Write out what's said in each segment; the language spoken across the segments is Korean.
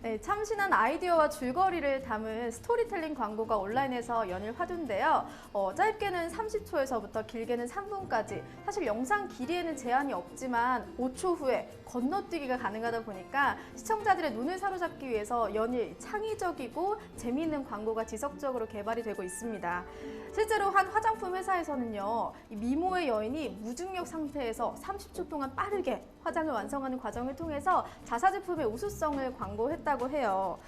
네, 참신한 아이디어와 줄거리를 담은 스토리텔링 광고가 온라인에서 연일 화두인데요. 짧게는 30초에서부터 길게는 3분까지. 사실 영상 길이에는 제한이 없지만 5초 후에 건너뛰기가 가능하다 보니까 시청자들의 눈을 사로잡기 위해서 연일 창의적이고 재미있는 광고가 지속적으로 개발이 되고 있습니다. 실제로 한 화장품 회사에서는요, 이 미모의 여인이 무중력 상태에서 30초 동안 빠르게 화장을 완성하는 과정을 통해서 자사 제품의 우수성을 광고했다고 해요.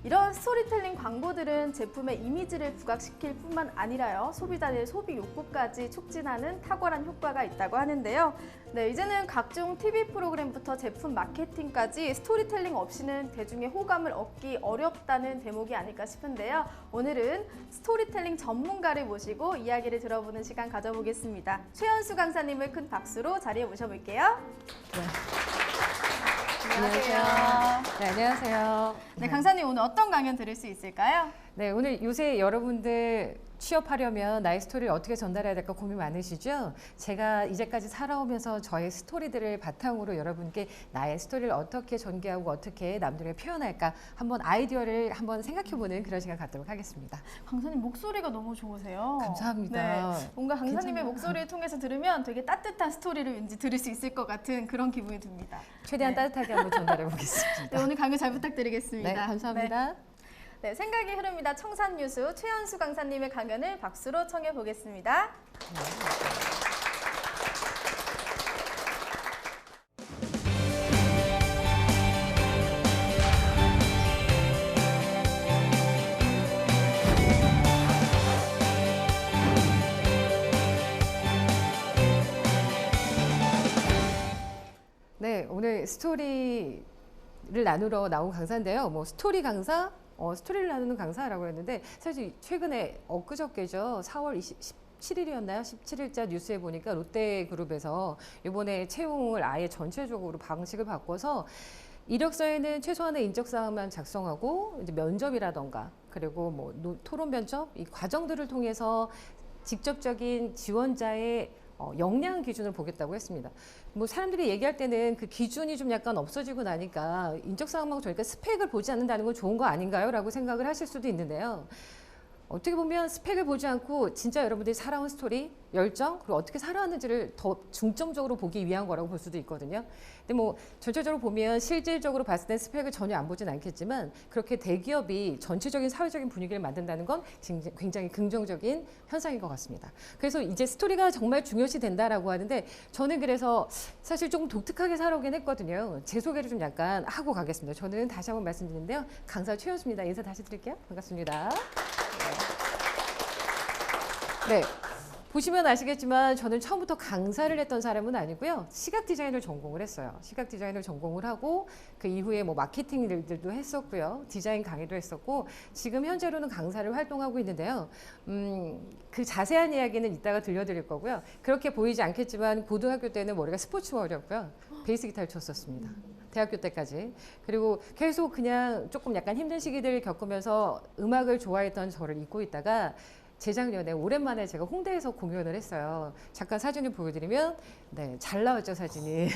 이런 스토리텔링 광고들은 제품의 이미지를 부각시킬 뿐만 아니라요, 소비자의 소비 욕구까지 촉진하는 탁월한 효과가 있다고 하는데요. 네, 이제는 각종 TV 프로그램부터 제품 마케팅까지 스토리텔링 없이는 대중의 호감을 얻기 어렵다는 대목이 아닐까 싶은데요. 오늘은 스토리텔링 전문가를 모시고 이야기를 들어보는 시간 가져보겠습니다. 최연수 강사님을 큰 박수로 자리에 모셔볼게요. 네. 안녕하세요. 네, 안녕하세요. 네, 강사님 오늘 어떤 강연 들을 수 있을까요? 네, 오늘 요새 여러분들 취업하려면 나의 스토리를 어떻게 전달해야 될까 고민 많으시죠? 제가 이제까지 살아오면서 저의 스토리들을 바탕으로 여러분께 나의 스토리를 어떻게 전개하고 어떻게 남들에게 표현할까 한번 아이디어를 한번 생각해보는 그런 시간 갖도록 하겠습니다. 강사님 목소리가 너무 좋으세요. 감사합니다. 네, 뭔가 강사님의 괜찮아요. 목소리를 통해서 들으면 되게 따뜻한 스토리를 왠지 들을 수 있을 것 같은 그런 기분이 듭니다. 최대한 네. 따뜻하게 한번 전달해 보겠습니다. 네, 오늘 강연 잘 부탁드리겠습니다. 네, 감사합니다. 네, 생각이 흐릅니다. 청산유수 최연수 강사님의 강연을 박수로 청해 보겠습니다. 네, 오늘 스토리를 나누러 나온 강사인데요. 뭐 스토리 강사, 스토리를 나누는 강사라고 했는데 사실 최근에 엊그저께죠. 4월 17일이었나요? 17일자 뉴스에 보니까 롯데그룹에서 이번에 채용을 아예 전체적으로 방식을 바꿔서 이력서에는 최소한의 인적사항만 작성하고 이제 면접이라던가 그리고 뭐 토론 면접 이 과정들을 통해서 직접적인 지원자의 역량 기준을 보겠다고 했습니다. 뭐 사람들이 얘기할 때는 그 기준이 좀 약간 없어지고 나니까 인적사항만 저희가 스펙을 보지 않는다는 건 좋은 거 아닌가요? 라고 생각을 하실 수도 있는데요. 어떻게 보면 스펙을 보지 않고 진짜 여러분들이 살아온 스토리, 열정, 그리고 어떻게 살아왔는지를 더 중점적으로 보기 위한 거라고 볼 수도 있거든요. 근데 뭐 전체적으로 보면 실질적으로 봤을 땐 스펙을 전혀 안 보진 않겠지만 그렇게 대기업이 전체적인 사회적인 분위기를 만든다는 건 굉장히 긍정적인 현상인 것 같습니다. 그래서 이제 스토리가 정말 중요시 된다라고 하는데 저는 그래서 사실 조금 독특하게 살아오긴 했거든요. 제 소개를 좀 약간 하고 가겠습니다. 저는 다시 한번 말씀드리는데요. 강사 최연수입니다. 인사 다시 드릴게요. 반갑습니다. 네. 보시면 아시겠지만 저는 처음부터 강사를 했던 사람은 아니고요. 시각 디자인을 전공을 했어요. 시각 디자인을 전공을 하고 그 이후에 뭐 마케팅 일들도 했었고요. 디자인 강의도 했었고 지금 현재로는 강사를 활동하고 있는데요. 그 자세한 이야기는 이따가 들려드릴 거고요. 그렇게 보이지 않겠지만 고등학교 때는 머리가 스포츠 머리였고요. 베이스 기타를 쳤었습니다. 대학교 때까지. 그리고 계속 그냥 조금 약간 힘든 시기들을 겪으면서 음악을 좋아했던 저를 잊고 있다가 재작년에 오랜만에 제가 홍대에서 공연을 했어요. 잠깐 사진을 보여드리면 네, 잘 나왔죠 사진이.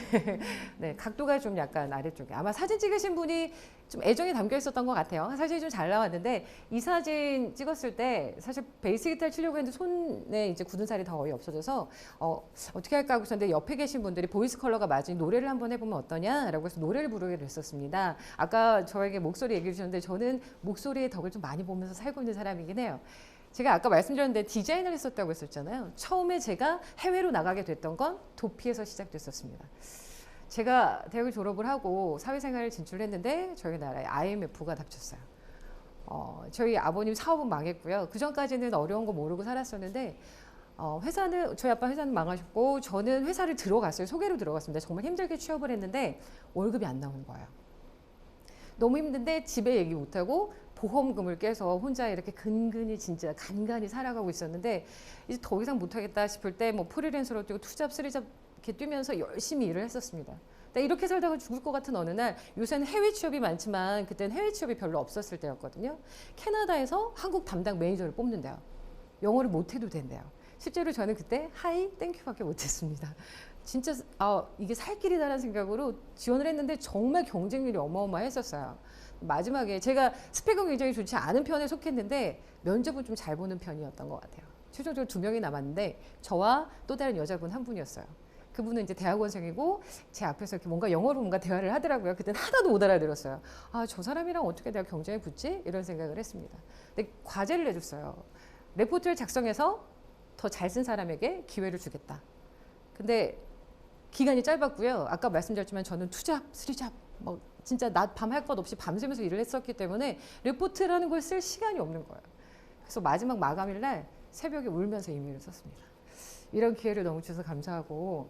네, 각도가 좀 약간 아래쪽에 아마 사진 찍으신 분이 좀 애정이 담겨 있었던 것 같아요. 사진이 좀 잘 나왔는데 이 사진 찍었을 때 사실 베이스 기타를 치려고 했는데 손에 이제 굳은 살이 다 거의 없어져서 어떻게 할까 하고 있었는데 옆에 계신 분들이 보이스 컬러가 맞으니 노래를 한번 해보면 어떠냐라고 해서 노래를 부르게 됐었습니다. 아까 저에게 목소리 얘기해 주셨는데 저는 목소리의 덕을 좀 많이 보면서 살고 있는 사람이긴 해요. 제가 아까 말씀드렸는데 디자인을 했었다고 했었잖아요. 처음에 제가 해외로 나가게 됐던 건 도피에서 시작됐었습니다. 제가 대학을 졸업을 하고 사회생활을 진출했는데 저희 나라에 IMF가 닥쳤어요. 저희 아버님 사업은 망했고요. 그 전까지는 어려운 거 모르고 살았었는데 저희 아빠 회사는 망하셨고 저는 회사를 들어갔어요. 소개로 들어갔습니다. 정말 힘들게 취업을 했는데 월급이 안 나오는 거예요. 너무 힘든데 집에 얘기 못하고 보험금을 깨서 혼자 이렇게 근근히 진짜 간간히 살아가고 있었는데 이제 더 이상 못하겠다 싶을 때 뭐 프리랜서로 뛰고 투잡, 쓰리잡 이렇게 뛰면서 열심히 일을 했었습니다. 이렇게 살다가 죽을 것 같은 어느 날 요새는 해외 취업이 많지만 그때는 해외 취업이 별로 없었을 때였거든요. 캐나다에서 한국 담당 매니저를 뽑는데요. 영어를 못해도 된대요. 실제로 저는 그때 하이 땡큐밖에 못했습니다. 진짜 이게 살 길이다라는 생각으로 지원을 했는데 정말 경쟁률이 어마어마했었어요. 마지막에 제가 스펙은 굉장히 좋지 않은 편에 속했는데 면접은 좀 잘 보는 편이었던 것 같아요. 최종적으로 2명이 남았는데 저와 또 다른 여자분 한 분이었어요. 그분은 이제 대학원생이고 제 앞에서 이렇게 뭔가 영어로 뭔가 대화를 하더라고요. 그때는 하나도 못 알아들었어요. 아, 저 사람이랑 어떻게 내가 경쟁에 붙지? 이런 생각을 했습니다. 근데 과제를 내줬어요. 레포트를 작성해서 더 잘 쓴 사람에게 기회를 주겠다. 근데 기간이 짧았고요. 아까 말씀드렸지만 저는 투잡, 쓰리잡, 뭐 진짜 낮 밤 할 것 없이 밤새면서 일을 했었기 때문에 레포트라는 걸 쓸 시간이 없는 거예요. 그래서 마지막 마감일 날 새벽에 울면서 이메일을 썼습니다. 이런 기회를 너무 주셔서 감사하고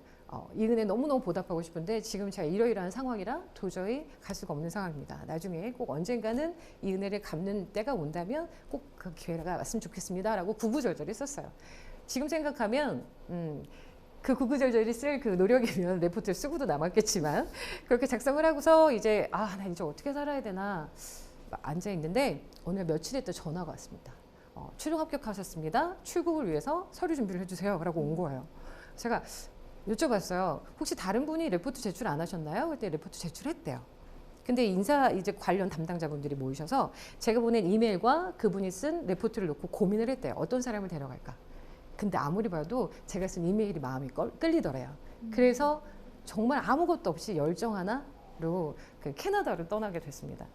이 은혜 너무너무 보답하고 싶은데 지금 제가 이러이러한 상황이라 도저히 갈 수가 없는 상황입니다. 나중에 꼭 언젠가는 이 은혜를 갚는 때가 온다면 꼭 그 기회가 왔으면 좋겠습니다. 라고 구구절절히 썼어요. 지금 생각하면 그 구구절절히 쓸 그 노력이면 레포트를 쓰고도 남았겠지만 그렇게 작성을 하고서 이제 나 이제 어떻게 살아야 되나 앉아 있는데 오늘 며칠 있다 전화가 왔습니다. 최종 합격하셨습니다. 출국을 위해서 서류 준비를 해주세요. 라고 온 거예요. 제가 여쭤봤어요. 혹시 다른 분이 레포트 제출 안 하셨나요? 그때 레포트 제출했대요. 근데 인사 이제 관련 담당자분들이 모이셔서 제가 보낸 이메일과 그분이 쓴 레포트를 놓고 고민을 했대요. 어떤 사람을 데려갈까? 근데 아무리 봐도 제가 쓴 이메일이 마음이 끌리더래요. 그래서 정말 아무것도 없이 열정 하나로 그 캐나다를 떠나게 됐습니다.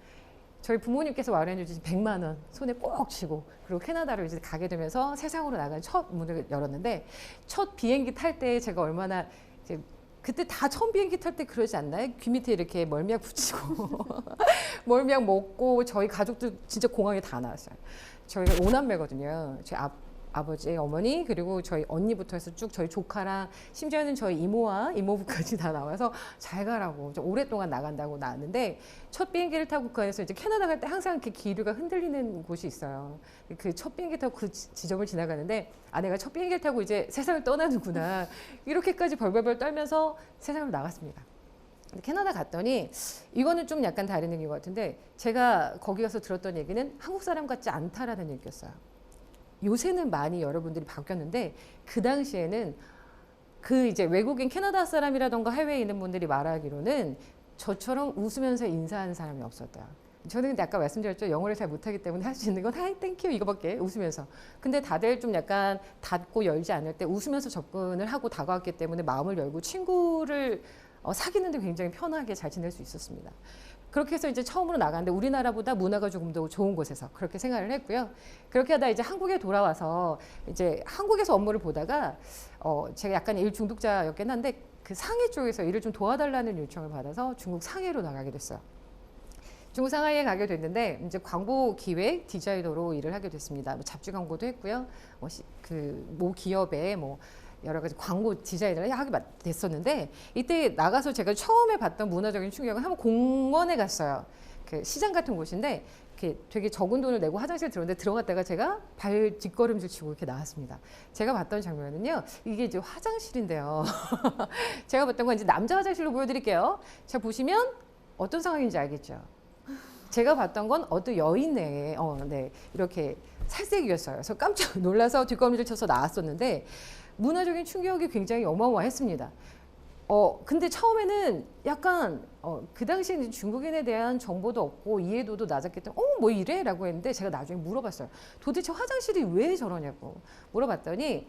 저희 부모님께서 마련해 주신 100만 원 손에 꼭 쥐고 그리고 캐나다로 이제 가게 되면서 세상으로 나간 첫 문을 열었는데 첫 비행기 탈 때 제가 얼마나 이제 그때 다 처음 비행기 탈 때 그러지 않나요? 귀 밑에 이렇게 멀미약 붙이고 멀미약 먹고 저희 가족도 진짜 공항에 다 나왔어요. 저희가 5남매거든요. 저희 아버지, 어머니 그리고 저희 언니부터 해서 쭉 저희 조카랑 심지어는 저희 이모와 이모부까지 다 나와서 잘 가라고 좀 오랫동안 나간다고 나왔는데 첫 비행기를 타고 그 안에서 이제 캐나다 갈 때 항상 이렇게 기류가 흔들리는 곳이 있어요. 그 첫 비행기 타고 그 지점을 지나가는데 내가 첫 비행기를 타고 이제 세상을 떠나는구나 이렇게까지 벌벌벌 떨면서 세상을 나갔습니다. 근데 캐나다 갔더니 이거는 좀 약간 다른 얘기인 것 같은데 제가 거기 가서 들었던 얘기는 한국 사람 같지 않다라는 얘기였어요. 요새는 많이 여러분들이 바뀌었는데 그 당시에는 그 이제 외국인 캐나다 사람이라던가 해외에 있는 분들이 말하기로는 저처럼 웃으면서 인사하는 사람이 없었다. 저는 근데 아까 말씀드렸죠. 영어를 잘 못하기 때문에 할 수 있는 건 하이 땡큐 이거밖에 웃으면서. 근데 다들 좀 약간 닫고 열지 않을 때 웃으면서 접근을 하고 다가왔기 때문에 마음을 열고 친구를 사귀는데 굉장히 편하게 잘 지낼 수 있었습니다. 그렇게 해서 이제 처음으로 나갔는데 우리나라보다 문화가 조금 더 좋은 곳에서 그렇게 생각을 했고요. 그렇게 하다 이제 한국에 돌아와서 이제 한국에서 업무를 보다가 제가 약간 일 중독자였긴 한데 그 상해 쪽에서 일을 좀 도와달라는 요청을 받아서 중국 상해로 나가게 됐어요. 중국 상하이에 가게 됐는데 이제 광고 기획 디자이너로 일을 하게 됐습니다. 뭐 잡지 광고도 했고요. 모 기업에 뭐 여러 가지 광고 디자인을 하게 됐었는데 이때 나가서 제가 처음에 봤던 문화적인 충격은 한번 공원에 갔어요. 그 시장 같은 곳인데 되게 적은 돈을 내고 화장실 들어오는데 들어갔다가 제가 발 뒷걸음질 치고 이렇게 나왔습니다. 제가 봤던 장면은요. 이게 이제 화장실인데요. 제가 봤던 건 이제 남자 화장실로 보여드릴게요. 자 보시면 어떤 상황인지 알겠죠? 제가 봤던 건 어떤 여인의 이렇게 살색이었어요. 그래서 깜짝 놀라서 뒷걸음질 쳐서 나왔었는데 문화적인 충격이 굉장히 어마어마했습니다. 근데 처음에는 약간 그 당시에 중국인에 대한 정보도 없고 이해도도 낮았기 때문에 뭐 이래? 라고 했는데 제가 나중에 물어봤어요. 도대체 화장실이 왜 저러냐고 물어봤더니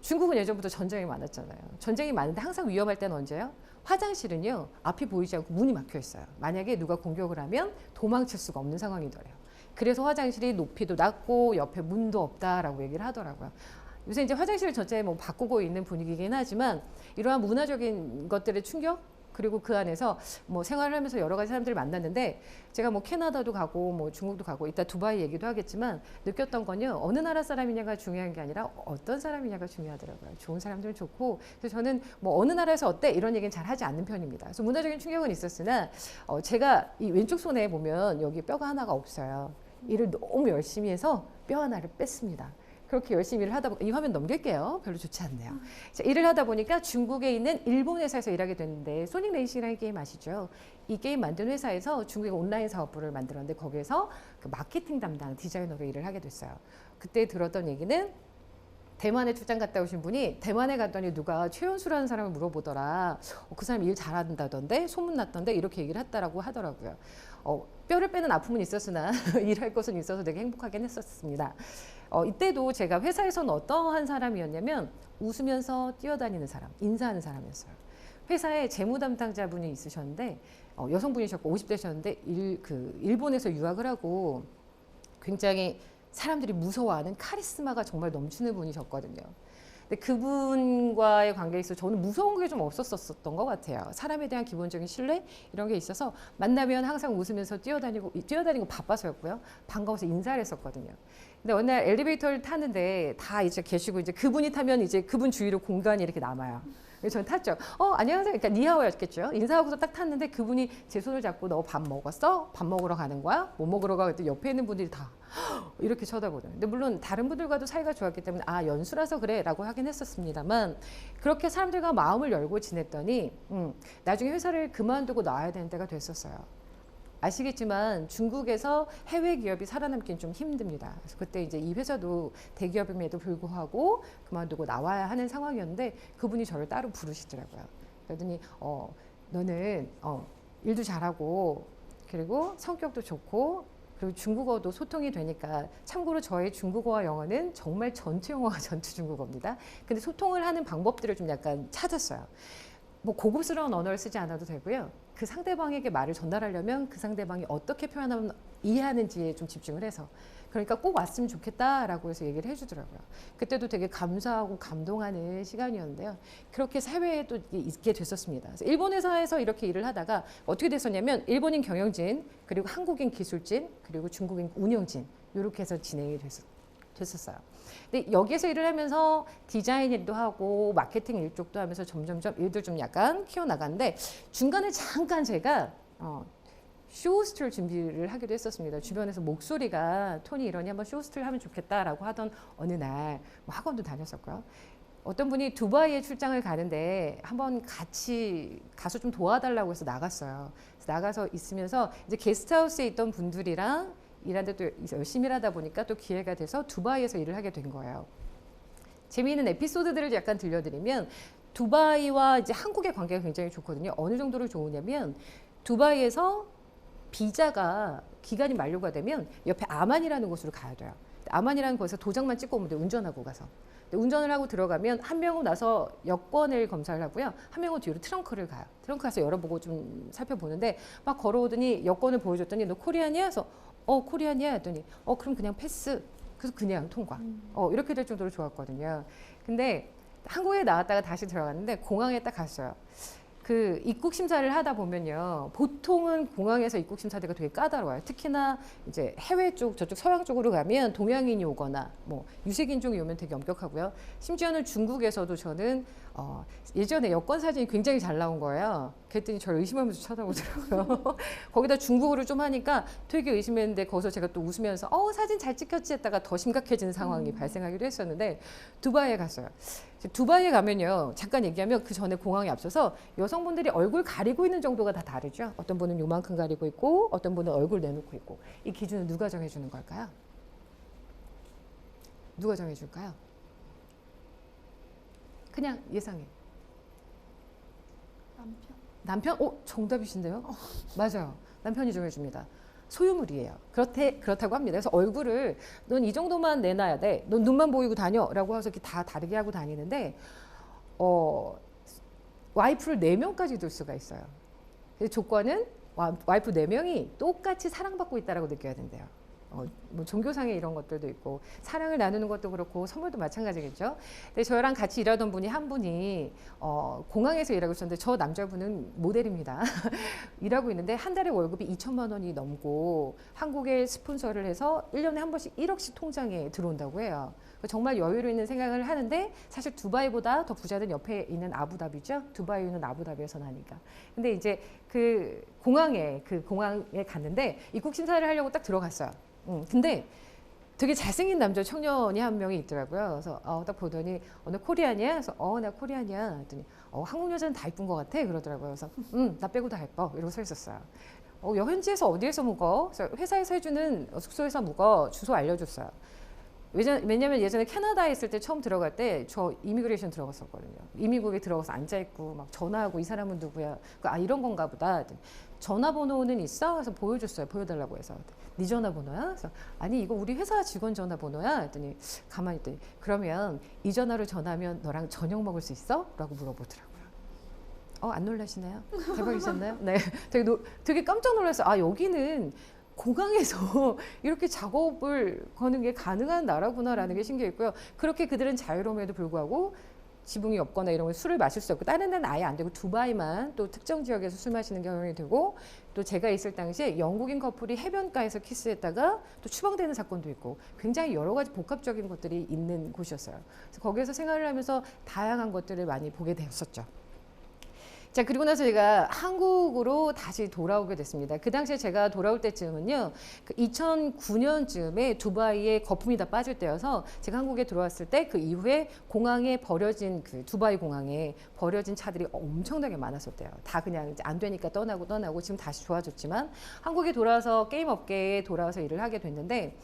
중국은 예전부터 전쟁이 많았잖아요. 전쟁이 많은데 항상 위험할 때는 언제요? 화장실은요. 앞이 보이지 않고 문이 막혀 있어요. 만약에 누가 공격을 하면 도망칠 수가 없는 상황이더래요. 그래서 화장실이 높이도 낮고 옆에 문도 없다라고 얘기를 하더라고요. 요새 이제 화장실 전체에 뭐 바꾸고 있는 분위기긴 하지만 이러한 문화적인 것들의 충격 그리고 그 안에서 뭐 생활을 하면서 여러 가지 사람들을 만났는데 제가 뭐 캐나다도 가고 뭐 중국도 가고 이따 두바이 얘기도 하겠지만 느꼈던 건요. 어느 나라 사람이냐가 중요한 게 아니라 어떤 사람이냐가 중요하더라고요. 좋은 사람들은 좋고 그래서 저는 뭐 어느 나라에서 어때 이런 얘기는 잘 하지 않는 편입니다. 그래서 문화적인 충격은 있었으나 제가 이 왼쪽 손에 보면 여기 뼈가 하나가 없어요. 일을 너무 열심히 해서 뼈 하나를 뺐습니다. 그렇게 열심히 일을 하다 보니까 이 화면 넘길게요. 별로 좋지 않네요. 자, 일을 하다 보니까 중국에 있는 일본 회사에서 일하게 됐는데 소닉 레이싱이라는 게임 아시죠? 이 게임 만든 회사에서 중국의 온라인 사업부를 만들었는데 거기에서 그 마케팅 담당 디자이너로 일을 하게 됐어요. 그때 들었던 얘기는 대만에 출장 갔다 오신 분이 대만에 갔더니 누가 최연수라는 사람을 물어보더라. 그 사람 일 잘한다던데 소문났던데 이렇게 얘기를 했다라고 하더라고요. 뼈를 빼는 아픔은 있었으나 일할 것은 있어서 되게 행복하긴 했었습니다. 이때도 제가 회사에서는 어떠한 사람이었냐면 웃으면서 뛰어다니는 사람, 인사하는 사람이었어요. 회사에 재무 담당자분이 있으셨는데 여성분이셨고 50대셨는데 일본에서 유학을 하고 굉장히 사람들이 무서워하는 카리스마가 정말 넘치는 분이셨거든요. 근데 그분과의 관계에 있어서 저는 무서운 게 좀 없었었던 것 같아요. 사람에 대한 기본적인 신뢰 이런 게 있어서 만나면 항상 웃으면서 뛰어다니고 바빠서였고요. 반가워서 인사를 했었거든요. 근데 어느 날 엘리베이터를 타는데 다 이제 계시고 이제 그분이 타면 이제 그분 주위로 공간이 이렇게 남아요. 그래서 저는 탔죠. 안녕하세요. 그러니까 니하오였겠죠. 인사하고서 딱 탔는데 그분이 제 손을 잡고 너 밥 먹었어? 밥 먹으러 가는 거야? 뭐 먹으러 가? 그랬더니 옆에 있는 분들이 다 이렇게 쳐다보더라고요. 근데 물론 다른 분들과도 사이가 좋았기 때문에 연수라서 그래 라고 하긴 했었습니다만 그렇게 사람들과 마음을 열고 지냈더니 나중에 회사를 그만두고 나와야 되는 때가 됐었어요. 아시겠지만 중국에서 해외 기업이 살아남기는 좀 힘듭니다. 그래서 그때 이제 이 회사도 대기업임에도 불구하고 그만두고 나와야 하는 상황이었는데 그분이 저를 따로 부르시더라고요. 그러더니 너는 일도 잘하고 그리고 성격도 좋고 그리고 중국어도 소통이 되니까 참고로 저의 중국어와 영어는 정말 전투 영어와 전투 중국어입니다. 근데 소통을 하는 방법들을 좀 약간 찾았어요. 뭐 고급스러운 언어를 쓰지 않아도 되고요. 그 상대방에게 말을 전달하려면 그 상대방이 어떻게 표현하면 이해하는지에 좀 집중을 해서 그러니까 꼭 왔으면 좋겠다라고 해서 얘기를 해주더라고요. 그때도 되게 감사하고 감동하는 시간이었는데요. 그렇게 해외에 또 있게 됐었습니다. 그래서 일본 회사에서 이렇게 일을 하다가 어떻게 됐었냐면 일본인 경영진 그리고 한국인 기술진 그리고 중국인 운영진 이렇게 해서 진행이 됐었어요. 근데 여기에서 일을 하면서 디자인 일도 하고 마케팅 일 쪽도 하면서 점점점 일도 좀 약간 키워나가는데 중간에 잠깐 제가 쇼호스트를 준비를 하기도 했었습니다. 주변에서 목소리가 톤이 이러니 한번 쇼호스트를 하면 좋겠다라고 하던 어느 날 뭐 학원도 다녔었고요. 어떤 분이 두바이에 출장을 가는데 한번 같이 가서 좀 도와달라고 해서 나갔어요. 그래서 나가서 있으면서 이제 게스트하우스에 있던 분들이랑 일하는데 또 열심히 일하다 보니까 또 기회가 돼서 두바이에서 일을 하게 된 거예요. 재미있는 에피소드들을 약간 들려드리면 두바이와 이제 한국의 관계가 굉장히 좋거든요. 어느 정도로 좋으냐면 두바이에서 비자가 기간이 만료가 되면 옆에 아만이라는 곳으로 가야 돼요. 아만이라는 곳에서 도장만 찍고 오면 돼요. 운전하고 가서. 운전을 하고 들어가면 한 명은 나서 여권을 검사를 하고요. 한 명은 뒤로 트렁크를 가요. 트렁크 가서 열어보고 좀 살펴보는데 막 걸어오더니 여권을 보여줬더니 너 코리안이야? 그래서 코리안이야 했더니 그럼 그냥 패스. 그래서 그냥 통과. 이렇게 될 정도로 좋았거든요. 근데 한국에 나왔다가 다시 들어갔는데 공항에 딱 갔어요. 그 입국 심사를 하다 보면요. 보통은 공항에서 입국 심사대가 되게 까다로워요. 특히나 이제 해외 쪽, 저쪽 서양 쪽으로 가면 동양인이 오거나 뭐 유색인종이 오면 되게 엄격하고요. 심지어는 중국에서도 저는 예전에 여권 사진이 굉장히 잘 나온 거예요. 그랬더니 저를 의심하면서 쳐다보더라고요. 거기다 중국어를 좀 하니까 되게 의심했는데 거기서 제가 또 웃으면서 사진 잘 찍혔지 했다가 더 심각해지는 상황이 발생하기도 했었는데 두바이에 갔어요. 두바이에 가면요. 잠깐 얘기하면 그 전에 공항에 앞서서 여성분들이 얼굴 가리고 있는 정도가 다 다르죠. 어떤 분은 요만큼 가리고 있고 어떤 분은 얼굴 내놓고 있고 이 기준은 누가 정해주는 걸까요? 누가 정해줄까요? 그냥 예상해. 남편? 정답이신데요? 맞아요. 남편이 정해줍니다. 소유물이에요. 그렇다고 합니다. 그래서 얼굴을 넌 이 정도만 내놔야 돼. 넌 눈만 보이고 다녀. 라고 해서 이렇게 다 다르게 하고 다니는데 와이프를 4명까지 둘 수가 있어요. 조건은 와이프 4명이 똑같이 사랑받고 있다고 느껴야 된대요. 뭐 종교상의 이런 것들도 있고 사랑을 나누는 것도 그렇고 선물도 마찬가지겠죠. 근데 저랑 같이 일하던 분이 한 분이 공항에서 일하고 있었는데 저 남자분은 모델입니다. 일하고 있는데 한 달에 월급이 2천만 원이 넘고 한국에 스폰서를 해서 1년에 한 번씩 1억씩 통장에 들어온다고 해요. 정말 여유로 있는 생각을 하는데 사실 두바이보다 더 부자는 옆에 있는 아부다비죠. 두바이는 아부다비에서 나니까. 근데 이제 그 공항에 갔는데 입국 심사를 하려고 딱 들어갔어요. 근데 되게 잘생긴 남자 청년이 한 명이 있더라고요. 그래서 딱 보더니 너 코리안이야? 그래서 나 코리안이야. 했더니 한국 여자는 다 이쁜 것 같아. 그러더라고요. 그래서 나 빼고 다 예뻐. 이러고 서 있었어요. 현지에서 어디에서 묵어? 그래서 회사에서 해주는 숙소에서 묵어. 주소 알려줬어요. 왜냐면 예전에 캐나다에 있을 때 처음 들어갈 때 저 이미그레이션 들어갔었거든요. 이민국에 들어가서 앉아있고 막 전화하고 이 사람은 누구야? 이런 건가 보다. 전화번호는 있어? 그래서 보여줬어요. 보여달라고 해서. 네 전화번호야? 그래서 아니 이거 우리 회사 직원 전화번호야. 했더니 가만히 있더니 그러면 이 전화로 전화하면 너랑 저녁 먹을 수 있어? 라고 물어보더라고요. 안 놀라시나요? 대박이셨나요? 네. 되게 깜짝 놀랐어요. 아, 여기는 공항에서 이렇게 작업을 거는 게 가능한 나라구나라는 게 신기했고요. 그렇게 그들은 자유로움에도 불구하고 지붕이 없거나 이런 걸 술을 마실 수 없고 다른 데는 아예 안 되고 두바이만 또 특정 지역에서 술 마시는 경향이 되고 또 제가 있을 당시에 영국인 커플이 해변가에서 키스했다가 또 추방되는 사건도 있고 굉장히 여러 가지 복합적인 것들이 있는 곳이었어요. 그래서 거기에서 생활을 하면서 다양한 것들을 많이 보게 되었었죠. 자, 그리고 나서 제가 한국으로 다시 돌아오게 됐습니다. 그 당시에 제가 돌아올 때쯤은요, 2009년쯤에 두바이에 거품이 다 빠질 때여서 제가 한국에 들어왔을 때 그 이후에 공항에 버려진 그 두바이 공항에 버려진 차들이 엄청나게 많았었대요. 다 그냥 이제 안 되니까 떠나고 지금 다시 좋아졌지만 한국에 돌아와서 게임 업계에 돌아와서 일을 하게 됐는데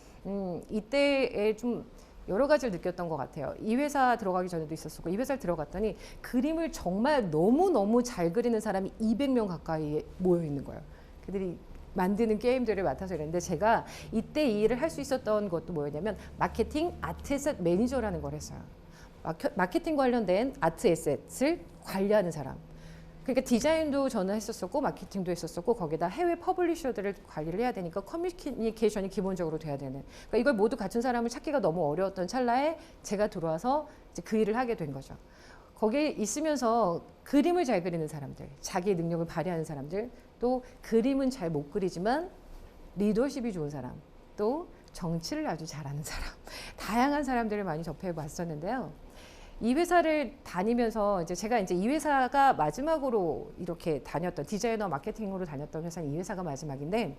이때에 좀 여러 가지를 느꼈던 것 같아요. 이 회사 들어가기 전에도 있었고 이 회사를 들어갔더니 그림을 정말 너무너무 잘 그리는 사람이 200명 가까이 모여 있는 거예요. 그들이 만드는 게임들을 맡아서 이랬는데 제가 이때 이 일을 할 수 있었던 것도 뭐였냐면 마케팅 아트에셋 매니저라는 걸 했어요. 마케팅 관련된 아트 에셋을 관리하는 사람. 그러니까 디자인도 저는 했었었고 마케팅도 했었었고 거기다 해외 퍼블리셔들을 관리를 해야 되니까 커뮤니케이션이 기본적으로 돼야 되는. 그러니까 이걸 모두 갖춘 사람을 찾기가 너무 어려웠던 찰나에 제가 들어와서 이제 그 일을 하게 된 거죠. 거기에 있으면서 그림을 잘 그리는 사람들, 자기의 능력을 발휘하는 사람들, 또 그림은 잘 못 그리지만 리더십이 좋은 사람, 또 정치를 아주 잘하는 사람, 다양한 사람들을 많이 접해 봤었는데요. 이 회사를 다니면서 이제 제가 이제 이 회사가 마지막으로 이렇게 다녔던 디자이너 마케팅으로 다녔던 회사는 이 회사가 마지막인데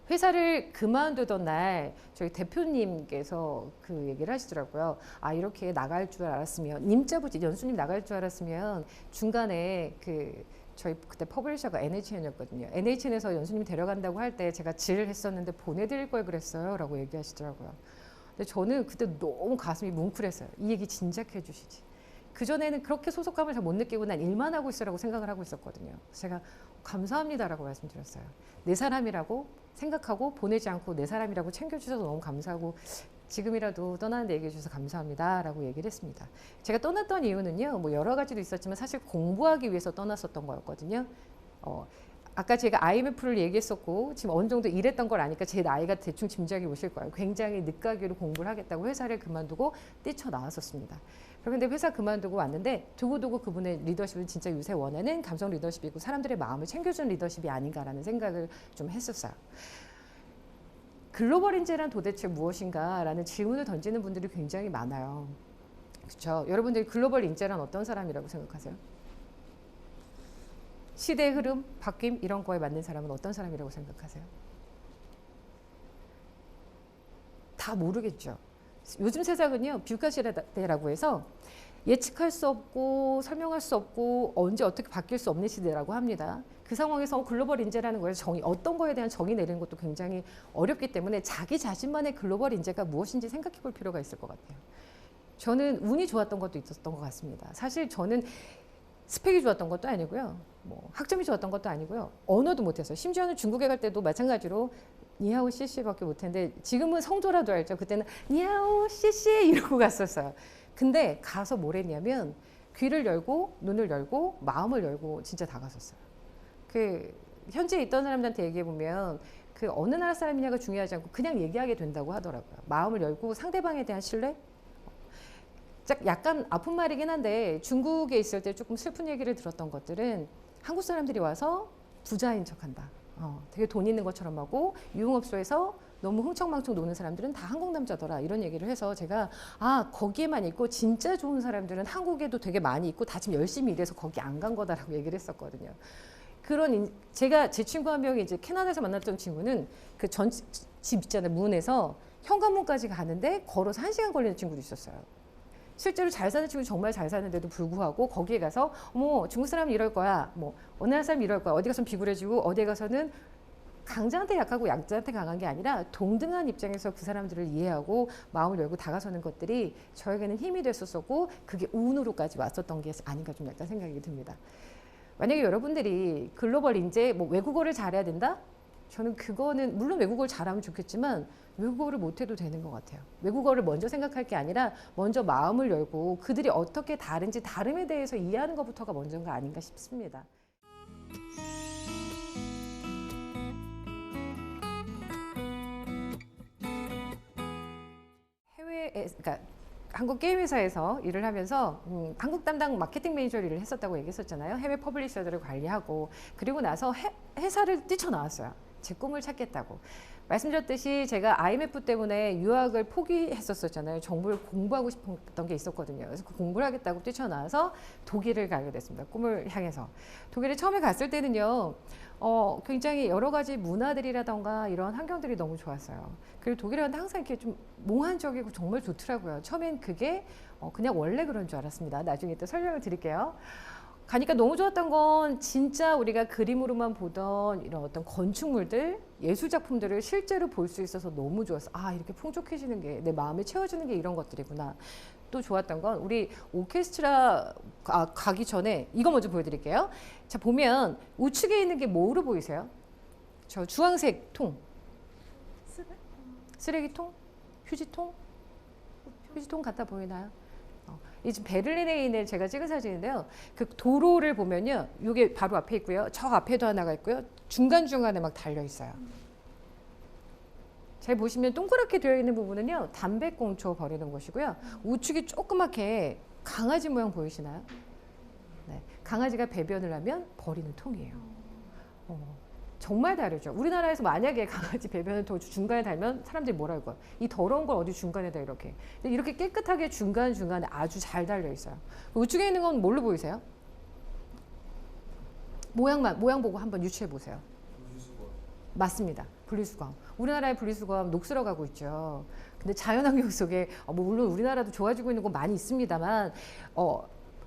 회사를 그만두던 날 저희 대표님께서 그 얘기를 하시더라고요. 아, 이렇게 나갈 줄 알았으면 님자 부지 연수님 나갈 줄 알았으면 중간에 저희 그때 퍼블리셔가 NHN이었거든요. NHN에서 연수님 데려간다고 할 때 제가 질을 했었는데 보내드릴 걸 그랬어요 라고 얘기하시더라고요. 근데 저는 그때 너무 가슴이 뭉클했어요. 이 얘기 진작 해주시지. 그전에는 그렇게 소속감을 잘 못 느끼고 난 일만 하고 있으라고 생각을 하고 있었거든요. 제가 감사합니다라고 말씀드렸어요. 내 사람이라고 생각하고 보내지 않고 내 사람이라고 챙겨주셔서 너무 감사하고 지금이라도 떠나는데 얘기해 주셔서 감사합니다라고 얘기를 했습니다. 제가 떠났던 이유는요. 뭐 여러 가지도 있었지만 사실 공부하기 위해서 떠났었던 거였거든요. 아까 제가 IMF를 얘기했었고 지금 어느 정도 일했던 걸 아니까 제 나이가 대충 짐작이 오실 거예요. 굉장히 늦가기로 공부를 하겠다고 회사를 그만두고 뛰쳐나왔었습니다. 그런데 회사 그만두고 왔는데 두고두고 그분의 리더십은 진짜 요새 원하는 감성 리더십이고 사람들의 마음을 챙겨주는 리더십이 아닌가라는 생각을 좀 했었어요. 글로벌 인재란 도대체 무엇인가라는 질문을 던지는 분들이 굉장히 많아요. 그렇죠? 여러분들이 글로벌 인재란 어떤 사람이라고 생각하세요? 시대의 흐름, 바뀜 이런 거에 맞는 사람은 어떤 사람이라고 생각하세요? 다 모르겠죠. 요즘 세상은요. 뷰카 시대라고 해서 예측할 수 없고 설명할 수 없고 언제 어떻게 바뀔 수 없는 시대라고 합니다. 그 상황에서 글로벌 인재라는 거에서 어떤 거에 대한 정의 내리는 것도 굉장히 어렵기 때문에 자기 자신만의 글로벌 인재가 무엇인지 생각해 볼 필요가 있을 것 같아요. 저는 운이 좋았던 것도 있었던 것 같습니다. 사실 저는 스펙이 좋았던 것도 아니고요. 뭐 학점이 좋았던 것도 아니고요. 언어도 못했어요. 심지어는 중국에 갈 때도 마찬가지로 니하오 씨씨밖에 못했는데 지금은 성조라도 알죠. 그때는 니하오 씨씨 이러고 갔었어요. 근데 가서 뭘 했냐면 귀를 열고 눈을 열고 마음을 열고 진짜 다 갔었어요. 현지에 있던 사람들한테 얘기해 보면 어느 나라 사람이냐가 중요하지 않고 그냥 얘기하게 된다고 하더라고요. 마음을 열고 상대방에 대한 신뢰. 약간 아픈 말이긴 한데 중국에 있을 때 조금 슬픈 얘기를 들었던 것들은 한국 사람들이 와서 부자인 척한다. 되게 돈 있는 것처럼 하고 유흥업소에서 너무 흥청망청 노는 사람들은 다 한국 남자더라 이런 얘기를 해서 제가 거기에만 있고 진짜 좋은 사람들은 한국에도 되게 많이 있고 다 지금 열심히 일해서 거기 안 간 거다라고 얘기를 했었거든요. 제가 제 친구 한 명이 이제 캐나다에서 만났던 친구는 그 전 집 있잖아요. 문에서 현관문까지 가는데 걸어서 1시간 걸리는 친구도 있었어요. 실제로 잘 사는 친구 정말 잘 사는데도 불구하고 거기에 가서 어머 중국 사람은 이럴 거야 뭐 어느 나라 사람이 이럴 거야 어디 가서는 비굴해지고 어디 가서는 강자한테 약하고 약자한테 강한 게 아니라 동등한 입장에서 그 사람들을 이해하고 마음을 열고 다가서는 것들이 저에게는 힘이 됐었고 그게 운으로까지 왔었던 게 아닌가 좀 약간 생각이 듭니다. 만약에 여러분들이 글로벌 인재, 뭐 외국어를 잘해야 된다? 저는 그거는 물론 외국어를 잘하면 좋겠지만 외국어를 못해도 되는 것 같아요. 외국어를 먼저 생각할 게 아니라 먼저 마음을 열고 그들이 어떻게 다른지 다름에 대해서 이해하는 것부터가 먼저가 아닌가 싶습니다. 해외에, 그러니까 한국 게임 회사에서 일을 하면서 한국 담당 마케팅 매니저 일을 했었다고 얘기했었잖아요. 해외 퍼블리셔들을 관리하고 그리고 나서 회사를 뛰쳐나왔어요. 제 꿈을 찾겠다고. 말씀드렸듯이 제가 IMF 때문에 유학을 포기했었잖아요. 정보를 공부하고 싶었던 게 있었거든요. 그래서 그 공부를 하겠다고 뛰쳐나와서 독일을 가게 됐습니다. 꿈을 향해서. 독일에 처음에 갔을 때는요. 굉장히 여러 가지 문화들이라던가 이런 환경들이 너무 좋았어요. 그리고 독일은 항상 이렇게 좀 몽환적이고 정말 좋더라고요. 처음엔 그게 그냥 원래 그런 줄 알았습니다. 나중에 또 설명을 드릴게요. 가니까 너무 좋았던 건 진짜 우리가 그림으로만 보던 이런 어떤 건축물들, 예술작품들을 실제로 볼 수 있어서 너무 좋았어. 아, 이렇게 풍족해지는 게 내 마음에 채워지는 게 이런 것들이구나. 또 좋았던 건 우리 오케스트라 가기 전에 이거 먼저 보여드릴게요. 자, 보면 우측에 있는 게 뭐로 보이세요? 저 주황색 통. 쓰레기통? 휴지통? 휴지통 같아 보이나요? 이 지금 베를린에 있는 제가 찍은 사진인데요. 그 도로를 보면요. 이게 바로 앞에 있고요. 저 앞에도 하나가 있고요. 중간중간에 막 달려 있어요. 잘 보시면 동그랗게 되어 있는 부분은요. 담배꽁초 버리는 곳이고요. 우측이 조그맣게 강아지 모양 보이시나요? 네. 강아지가 배변을 하면 버리는 통이에요. 정말 다르죠. 우리나라에서 만약에 강아지 배변을 중간에 달면 사람들이 뭐라고 해요? 이 더러운 걸 어디 중간에다 이렇게. 근데 이렇게 깨끗하게 중간중간에 아주 잘 달려 있어요. 우측에 있는 건 뭘로 보이세요? 모양 보고 한번 유추해 보세요. 분리수거. 맞습니다. 분리수거. 우리나라의 분리수거 녹슬어가고 있죠. 근데 자연환경 속에 뭐 물론 우리나라도 좋아지고 있는 건 많이 있습니다만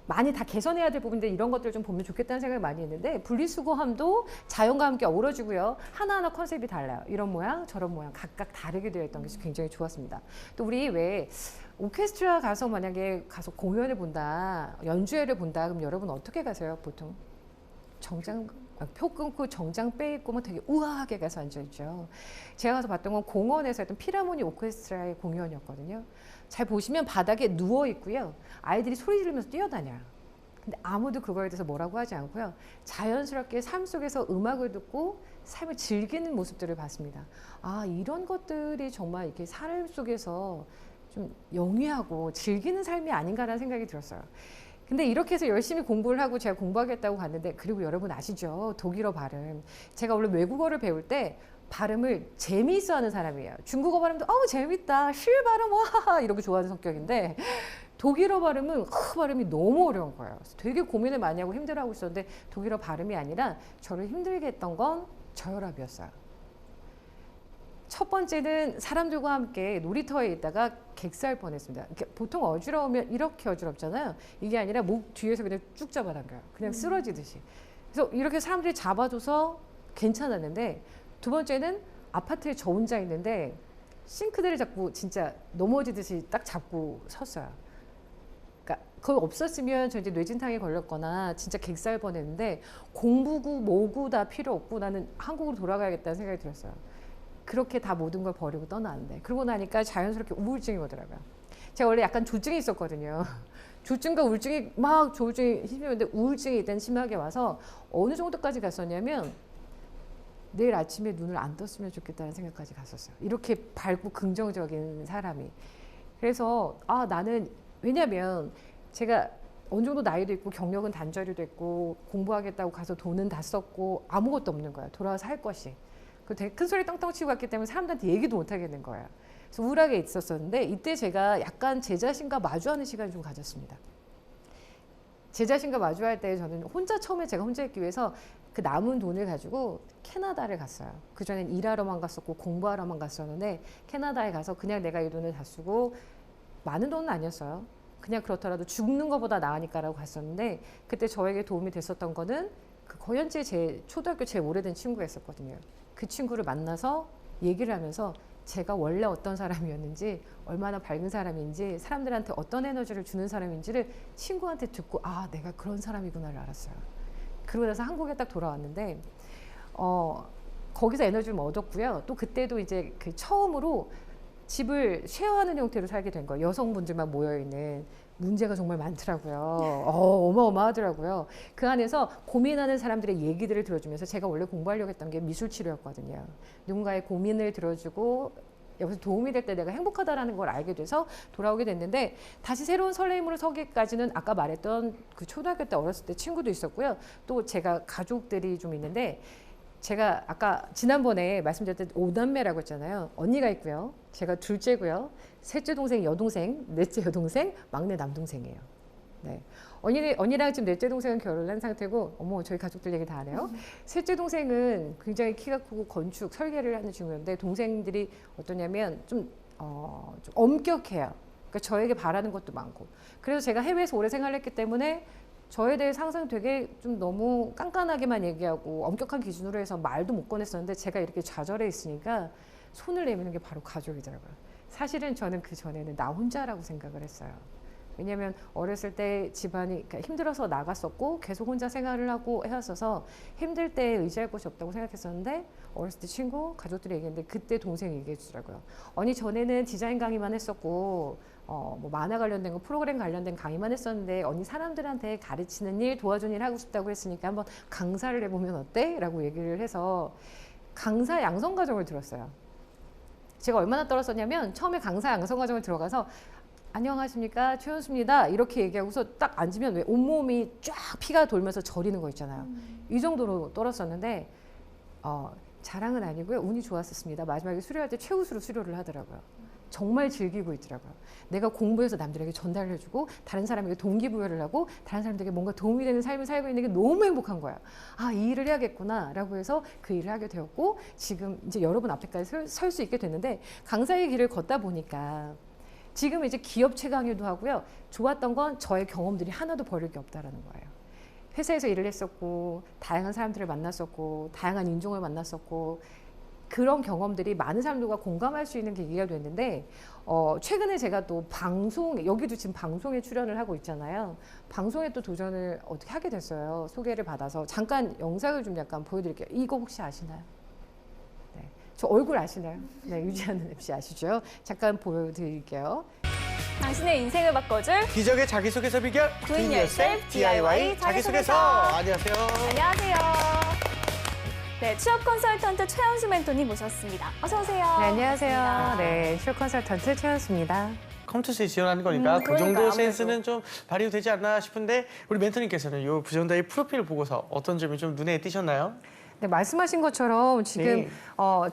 많이 다 개선해야 될 부분인데 이런 것들 좀 보면 좋겠다는 생각을 많이 했는데 분리수거함도 자연과 함께 어우러지고요. 하나하나 컨셉이 달라요. 이런 모양 저런 모양 각각 다르게 되어 있던 게 굉장히 좋았습니다. 또 우리 왜 오케스트라 가서 만약에 가서 공연을 본다 연주회를 본다 그럼 여러분 어떻게 가세요 보통? 정장 표 끊고 정장 빼입고 뭐 되게 우아하게 가서 앉아있죠. 제가 가서 봤던 건 공원에서 했던 피라모니 오케스트라의 공연이었거든요. 잘 보시면 바닥에 누워 있고요. 아이들이 소리 지르면서 뛰어다녀요. 근데 아무도 그거에 대해서 뭐라고 하지 않고요. 자연스럽게 삶 속에서 음악을 듣고 삶을 즐기는 모습들을 봤습니다. 아, 이런 것들이 정말 이렇게 삶 속에서 좀 영위하고 즐기는 삶이 아닌가라는 생각이 들었어요. 근데 이렇게 해서 열심히 공부를 하고 제가 공부하겠다고 갔는데 그리고 여러분 아시죠? 독일어 발음. 제가 원래 외국어를 배울 때 발음을 재미있어 하는 사람이에요. 중국어 발음도 재밌다. 실 발음 와 이렇게 좋아하는 성격인데 독일어 발음은 발음이 너무 어려운 거예요. 그래서 되게 고민을 많이 하고 힘들어하고 있었는데 독일어 발음이 아니라 저를 힘들게 했던 건 저혈압이었어요. 첫 번째는 사람들과 함께 놀이터에 있다가 객살 뻔했습니다. 보통 어지러우면 이렇게 어지럽잖아요. 이게 아니라 목 뒤에서 그냥 쭉 잡아당겨요. 그냥 쓰러지듯이. 그래서 이렇게 사람들이 잡아줘서 괜찮았는데 두 번째는 아파트에 저 혼자 있는데 싱크대를 잡고 진짜 넘어지듯이 딱 잡고 섰어요. 그러니까 그거 없었으면 저 이제 뇌진탕에 걸렸거나 진짜 객살 뻔했는데 공부고 뭐고 다 필요 없고 나는 한국으로 돌아가야겠다는 생각이 들었어요. 그렇게 다 모든 걸 버리고 떠나는데 그러고 나니까 자연스럽게 우울증이 오더라고요. 제가 원래 약간 조증이 있었거든요. 조증과 우울증이 막 조울증이 심했는데 우울증이 일단 심하게 와서 어느 정도까지 갔었냐면 내일 아침에 눈을 안 떴으면 좋겠다는 생각까지 갔었어요. 이렇게 밝고 긍정적인 사람이. 그래서 나는 왜냐면 제가 어느 정도 나이도 있고 경력은 단절이 됐고 공부하겠다고 가서 돈은 다 썼고 아무것도 없는 거야. 돌아와서 할 것이. 되게 큰 소리 떵떵 치고 갔기 때문에 사람들한테 얘기도 못 하겠는 거예요. 그래서 우울하게 있었었는데 이때 제가 약간 제 자신과 마주하는 시간을 좀 가졌습니다. 제 자신과 마주할 때 저는 처음에 제가 혼자 있기 위해서 그 남은 돈을 가지고 캐나다를 갔어요. 그전엔 일하러만 갔었고 공부하러만 갔었는데 캐나다에 가서 그냥 내가 이 돈을 다 쓰고 많은 돈은 아니었어요. 그냥 그렇더라도 죽는 것보다 나으니까라고 갔었는데 그때 저에게 도움이 됐었던 거는 그 거현지에 제 초등학교 제일 오래된 친구가 있었거든요. 그 친구를 만나서 얘기를 하면서 제가 원래 어떤 사람이었는지 얼마나 밝은 사람인지 사람들한테 어떤 에너지를 주는 사람인지를 친구한테 듣고 내가 그런 사람이구나를 알았어요. 그러고 나서 한국에 딱 돌아왔는데 거기서 에너지를 좀 얻었고요. 또 그때도 이제 그 처음으로 집을 쉐어하는 형태로 살게 된 거예요. 여성분들만 모여있는. 문제가 정말 많더라고요. 어마어마하더라고요. 그 안에서 고민하는 사람들의 얘기들을 들어주면서 제가 원래 공부하려고 했던 게 미술치료였거든요. 누군가의 고민을 들어주고 여기서 도움이 될 때 내가 행복하다라는 걸 알게 돼서 돌아오게 됐는데 다시 새로운 설레임으로 서기까지는 아까 말했던 그 초등학교 때 어렸을 때 친구도 있었고요. 또 제가 가족들이 좀 있는데 제가 아까 지난번에 말씀드렸던 5남매라고 했잖아요. 언니가 있고요. 제가 둘째고요. 셋째 동생 여동생, 넷째 여동생, 막내 남동생이에요. 네. 언니랑 지금 넷째 동생은 결혼을 한 상태고, 어머, 저희 가족들 얘기 다 하네요. 셋째 동생은 굉장히 키가 크고 건축, 설계를 하는 친구였는데, 동생들이 어떠냐면 좀 엄격해요. 그러니까 저에게 바라는 것도 많고. 그래서 제가 해외에서 오래 생활을 했기 때문에 저에 대해서 항상 되게 좀 너무 깐깐하게만 얘기하고 엄격한 기준으로 해서 말도 못 꺼냈었는데 제가 이렇게 좌절해 있으니까 손을 내미는 게 바로 가족이더라고요. 사실은 저는 그 전에는 나 혼자라고 생각을 했어요. 왜냐하면 어렸을 때 집안이 힘들어서 나갔었고 계속 혼자 생활을 하고 해왔어서 힘들 때 의지할 곳이 없다고 생각했었는데 어렸을 때 친구, 가족들이 얘기했는데 그때 동생이 얘기해 주더라고요. 언니 전에는 디자인 강의만 했었고 뭐 만화 관련된 거 프로그램 관련된 강의만 했었는데 언니 사람들한테 가르치는 일 도와주는 일 하고 싶다고 했으니까 한번 강사를 해보면 어때? 라고 얘기를 해서 강사 양성 과정을 들었어요. 제가 얼마나 떨었었냐면 처음에 강사 양성 과정을 들어가서 안녕하십니까 최현수입니다 이렇게 얘기하고서 딱 앉으면 왜 온몸이 쫙 피가 돌면서 저리는 거 있잖아요. 이 정도로 떨었었는데 자랑은 아니고요. 운이 좋았었습니다. 마지막에 수료할 때 최우수로 수료를 하더라고요. 정말 즐기고 있더라고요. 내가 공부해서 남들에게 전달을 해주고 다른 사람에게 동기부여를 하고 다른 사람들에게 뭔가 도움이 되는 삶을 살고 있는 게 너무 행복한 거야. 아, 이 일을 해야겠구나 라고 해서 그 일을 하게 되었고 지금 이제 여러분 앞에까지 설 수 있게 됐는데 강사의 길을 걷다 보니까 지금 이제 기업체 강의도 하고요. 좋았던 건 저의 경험들이 하나도 버릴 게 없다라는 거예요. 회사에서 일을 했었고 다양한 사람들을 만났었고 다양한 인종을 만났었고 그런 경험들이 많은 사람들과 공감할 수 있는 계기가 됐는데 최근에 제가 또 여기도 지금 방송에 출연을 하고 있잖아요. 방송에 또 도전을 어떻게 하게 됐어요. 소개를 받아서 잠깐 영상을 좀 약간 보여드릴게요. 이거 혹시 아시나요? 네, 저 얼굴 아시나요? 네, 유지하는 MC 아시죠? 잠깐 보여드릴게요. 당신의 인생을 바꿔줄 기적의 자기소개서 비결 Do it yourself DIY 자기소개서. 안녕하세요. 안녕하세요. 네, 취업 컨설턴트 최현수 멘토님 모셨습니다. 어서 오세요. 네, 안녕하세요. 반갑습니다. 네, 취업 컨설턴트 최현수입니다. 컴투스에 지원하는 거니까 그 그러니까, 정도 아무래도. 센스는 좀 발휘되지 않나 싶은데 우리 멘토님께서는 이 부전자의 프로필을 보고서 어떤 점이 좀 눈에 띄셨나요? 네, 말씀하신 것처럼 지금 네.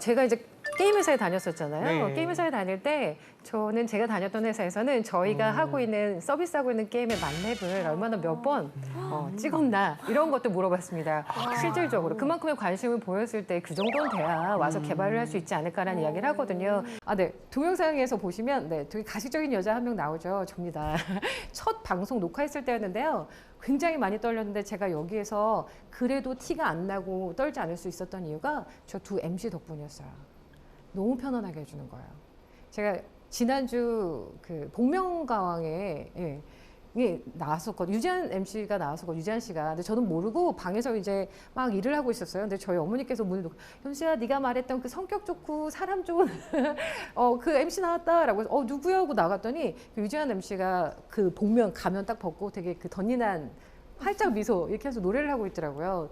제가 이제 게임 회사에 다녔었잖아요. 네. 게임 회사에 다닐 때 저는 제가 다녔던 회사에서는 저희가 하고 있는 서비스하고 있는 게임의 만렙을 얼마나 몇 번 찍었나 이런 것도 물어봤습니다. 실질적으로 그만큼의 관심을 보였을 때 그 정도는 돼야 와서 개발을 할 수 있지 않을까라는 이야기를 하거든요. 아, 네. 동영상에서 보시면 네, 되게 가식적인 여자 한 명 나오죠. 접니다. 첫 방송 녹화했을 때였는데요. 굉장히 많이 떨렸는데 제가 여기에서 그래도 티가 안 나고 떨지 않을 수 있었던 이유가 저 두 MC 덕분이었어요. 너무 편안하게 해주는 거예요. 제가 지난주 그 복면가왕에 나왔었거든요. 유지한 MC가 나왔었거든요. 유지한 씨가. 근데 저는 모르고 방에서 이제 막 일을 하고 있었어요. 근데 저희 어머니께서 문을 놓고 현수야 네가 말했던 그 성격 좋고 사람 좋은 그 MC 나왔다라고 해서 누구야 하고 나갔더니 그 유지한 MC가 그 복면 가면 딱 벗고 되게 그 덧니난 활짝 미소 이렇게 해서 노래를 하고 있더라고요.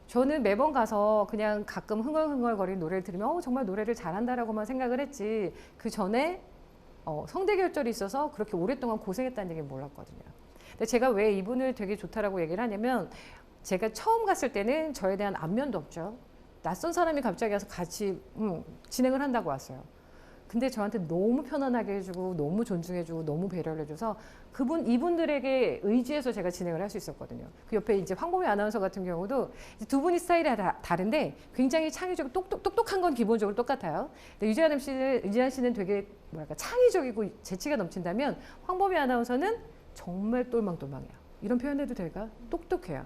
저는 매번 가서 그냥 가끔 흥얼흥얼거리는 노래를 들으면 정말 노래를 잘한다라고만 생각을 했지 그 전에 성대결절이 있어서 그렇게 오랫동안 고생했다는 얘기는 몰랐거든요. 근데 제가 왜 이분을 되게 좋다라고 얘기를 하냐면 제가 처음 갔을 때는 저에 대한 안면도 없죠. 낯선 사람이 갑자기 와서 같이 진행을 한다고 왔어요. 근데 저한테 너무 편안하게 해주고 너무 존중해주고 너무 배려를 해줘서 이분들에게 의지해서 제가 진행을 할 수 있었거든요. 그 옆에 이제 황보미 아나운서 같은 경우도 두 분이 스타일이 다른데 굉장히 창의적이고 똑똑한 건 기본적으로 똑같아요. 근데 유지한 씨는 되게 뭐랄까 창의적이고 재치가 넘친다면 황보미 아나운서는 정말 똘망똘망해요. 이런 표현해도 될까? 똑똑해요.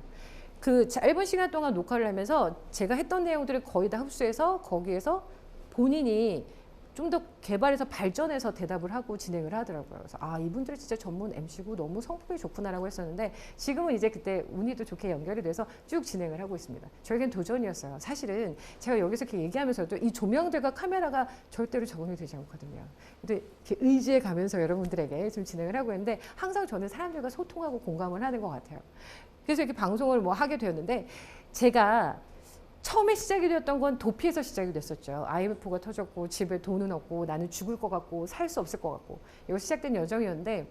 그 짧은 시간 동안 녹화를 하면서 제가 했던 내용들을 거의 다 흡수해서 거기에서 본인이 좀 더 개발해서 발전해서 대답을 하고 진행을 하더라고요. 그래서 아, 이분들은 진짜 전문 MC고 너무 성품이 좋구나라고 했었는데 지금은 이제 그때 운이도 좋게 연결이 돼서 쭉 진행을 하고 있습니다. 저에겐 도전이었어요. 사실은 제가 여기서 이렇게 얘기하면서도 이 조명들과 카메라가 절대로 적응이 되지 않거든요. 근데 이렇게 의지해 가면서 여러분들에게 좀 진행을 하고 있는데 항상 저는 사람들과 소통하고 공감을 하는 것 같아요. 그래서 이렇게 방송을 뭐 하게 되었는데 제가 처음에 시작이 되었던 건 도피에서 시작이 됐었죠. IMF가 터졌고 집에 돈은 없고 나는 죽을 것 같고 살 수 없을 것 같고 이거 시작된 여정이었는데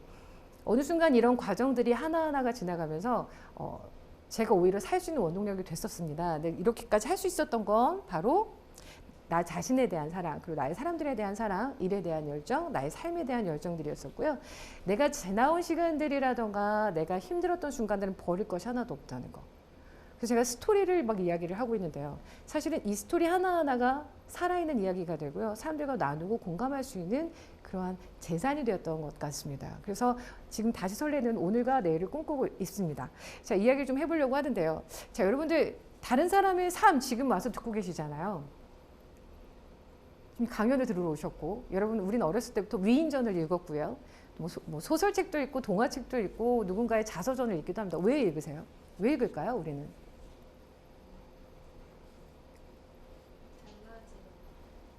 어느 순간 이런 과정들이 하나하나가 지나가면서 제가 오히려 살 수 있는 원동력이 됐었습니다. 근데 이렇게까지 할 수 있었던 건 바로 나 자신에 대한 사랑, 그리고 나의 사람들에 대한 사랑, 일에 대한 열정, 나의 삶에 대한 열정들이었었고요. 내가 지나온 시간들이라던가 내가 힘들었던 순간들은 버릴 것이 하나도 없다는 거. 그래서 제가 스토리를 막 이야기를 하고 있는데요. 사실은 이 스토리 하나하나가 살아있는 이야기가 되고요. 사람들과 나누고 공감할 수 있는 그러한 재산이 되었던 것 같습니다. 그래서 지금 다시 설레는 오늘과 내일을 꿈꾸고 있습니다. 자, 이야기를 좀 해보려고 하는데요. 자, 여러분들 다른 사람의 삶 지금 와서 듣고 계시잖아요. 지금 강연을 들으러 오셨고 여러분 우리는 어렸을 때부터 위인전을 읽었고요. 뭐 소설책도 읽고 동화책도 읽고 누군가의 자서전을 읽기도 합니다. 왜 읽으세요? 왜 읽을까요? 우리는?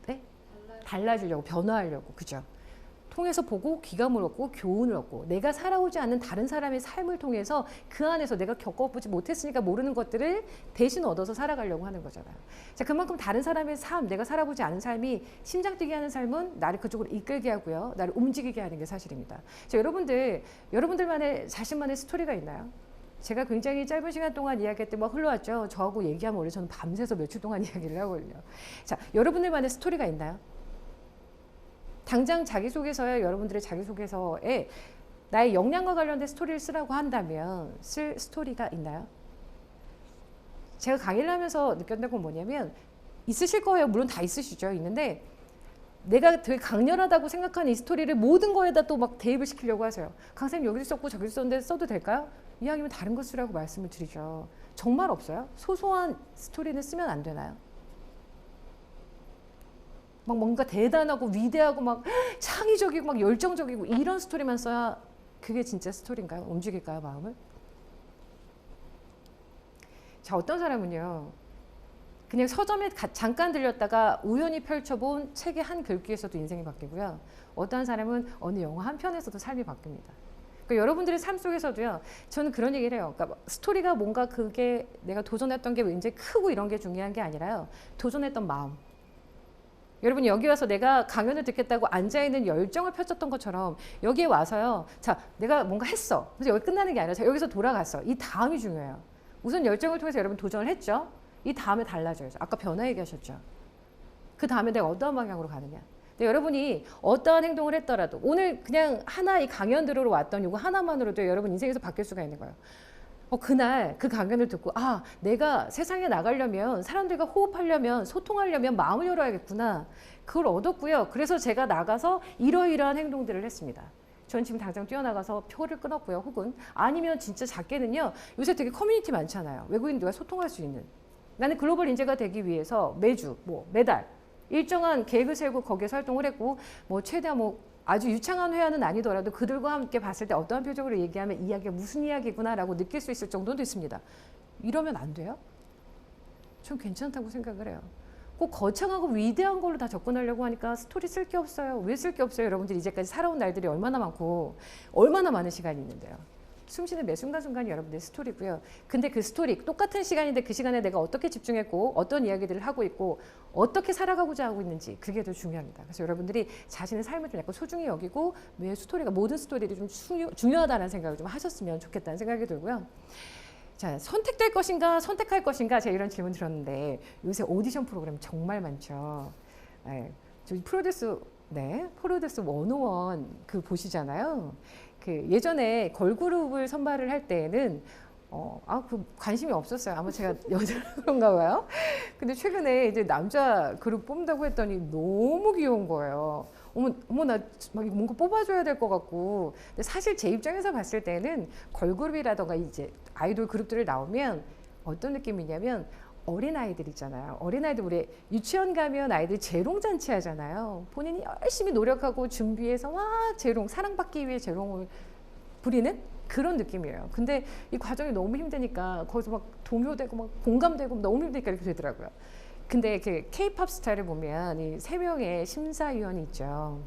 네? 달라지려고, 변화하려고, 그죠? 통해서 보고 귀가 물었고 교훈을 얻고 내가 살아오지 않는 다른 사람의 삶을 통해서 그 안에서 내가 겪어보지 못했으니까 모르는 것들을 대신 얻어서 살아가려고 하는 거잖아요. 자, 그만큼 다른 사람의 삶, 내가 살아보지 않은 삶이 심장 뛰게 하는 삶은 나를 그쪽으로 이끌게 하고요. 나를 움직이게 하는 게 사실입니다. 자, 여러분들만의 자신만의 스토리가 있나요? 제가 굉장히 짧은 시간 동안 이야기할 때 막 흘러왔죠. 저하고 얘기하면 원래 저는 밤새서 며칠 동안 이야기를 하거든요. 자, 여러분들만의 스토리가 있나요? 당장 자기소개서에 여러분들의 자기소개서에 나의 역량과 관련된 스토리를 쓰라고 한다면 쓸 스토리가 있나요? 제가 강의를 하면서 느꼈던 건 뭐냐면 있으실 거예요. 물론 다 있으시죠. 있는데 내가 되게 강렬하다고 생각하는 이 스토리를 모든 거에다 또 막 대입을 시키려고 하세요. 강사님 여기도 썼고 저기도 썼는데 써도 될까요? 이왕이면 다른 거 쓰라고 말씀을 드리죠. 정말 없어요? 소소한 스토리는 쓰면 안 되나요? 막 뭔가 대단하고 위대하고 막 창의적이고 막 열정적이고 이런 스토리만 써야 그게 진짜 스토리인가요? 움직일까요, 마음을? 자, 어떤 사람은요. 그냥 서점에 잠깐 들렸다가 우연히 펼쳐본 책의 한 글귀에서도 인생이 바뀌고요. 어떤 사람은 어느 영화 한 편에서도 삶이 바뀝니다. 그러니까 여러분들의 삶 속에서도요. 저는 그런 얘기를 해요. 그러니까 스토리가 뭔가 그게 내가 도전했던 게 굉장히 크고 이런 게 중요한 게 아니라요. 도전했던 마음. 여러분 여기 와서 내가 강연을 듣겠다고 앉아있는 열정을 펼쳤던 것처럼 여기에 와서요. 자, 내가 뭔가 했어. 그래서 여기 끝나는 게 아니라 자, 여기서 돌아갔어. 이 다음이 중요해요. 우선 열정을 통해서 여러분 도전을 했죠. 이 다음에 달라져야죠. 아까 변화 얘기하셨죠. 그 다음에 내가 어떠한 방향으로 가느냐. 근데 여러분이 어떠한 행동을 했더라도 오늘 그냥 하나 이 강연 들으러 왔던 이거 하나만으로도 여러분 인생에서 바뀔 수가 있는 거예요. 그날 그 강연을 듣고 아, 내가 세상에 나가려면 사람들과 호흡하려면 소통하려면 마음을 열어야겠구나. 그걸 얻었고요. 그래서 제가 나가서 이러이러한 행동들을 했습니다. 전 지금 당장 뛰어나가서 표를 끊었고요. 혹은 아니면 진짜 작게는요. 요새 되게 커뮤니티 많잖아요. 외국인들과 소통할 수 있는. 나는 글로벌 인재가 되기 위해서 매주 매달 일정한 계획을 세우고 거기에서 활동을 했고 최대한 아주 유창한 회화는 아니더라도 그들과 함께 봤을 때 어떠한 표정으로 얘기하면 이야기가 무슨 이야기구나라고 느낄 수 있을 정도는 있습니다. 이러면 안 돼요? 전 괜찮다고 생각을 해요. 꼭 거창하고 위대한 걸로 다 접근하려고 하니까 스토리 쓸 게 없어요. 왜 쓸 게 없어요? 여러분들이 이제까지 살아온 날들이 얼마나 많고 얼마나 많은 시간이 있는데요. 숨쉬는 매 순간순간이 여러분들의 스토리고요. 근데 그 스토리 똑같은 시간인데 그 시간에 내가 어떻게 집중했고 어떤 이야기들을 하고 있고 어떻게 살아가고자 하고 있는지 그게 더 중요합니다. 그래서 여러분들이 자신의 삶을 좀 약간 소중히 여기고 매 스토리가 모든 스토리들이 좀 중요하다는 생각을 좀 하셨으면 좋겠다는 생각이 들고요. 자, 선택될 것인가 선택할 것인가 제가 이런 질문 들었는데 요새 오디션 프로그램 정말 많죠. 네, 저희 프로듀스 101 그 보시잖아요. 그 예전에 걸그룹을 선발을 할 때에는 그 관심이 없었어요. 아마 제가 여자라 그런가 봐요. 근데 최근에 이제 남자 그룹 뽑는다고 했더니 너무 귀여운 거예요. 어머 나 막 뭔가 뽑아줘야 될 것 같고. 근데 사실 제 입장에서 봤을 때는 걸그룹이라던가 이제 아이돌 그룹들을 나오면 어떤 느낌이냐면 어린아이들 있잖아요. 어린아이들 우리 유치원 가면 아이들 재롱잔치 하잖아요. 본인이 열심히 노력하고 준비해서 막 재롱, 사랑받기 위해 재롱을 부리는 그런 느낌이에요. 근데 이 과정이 너무 힘드니까 거기서 막 동요되고 막 공감되고 너무 힘드니까 이렇게 되더라고요. 근데 그 K-팝 스타를 보면 이 3명의 심사위원이 있죠.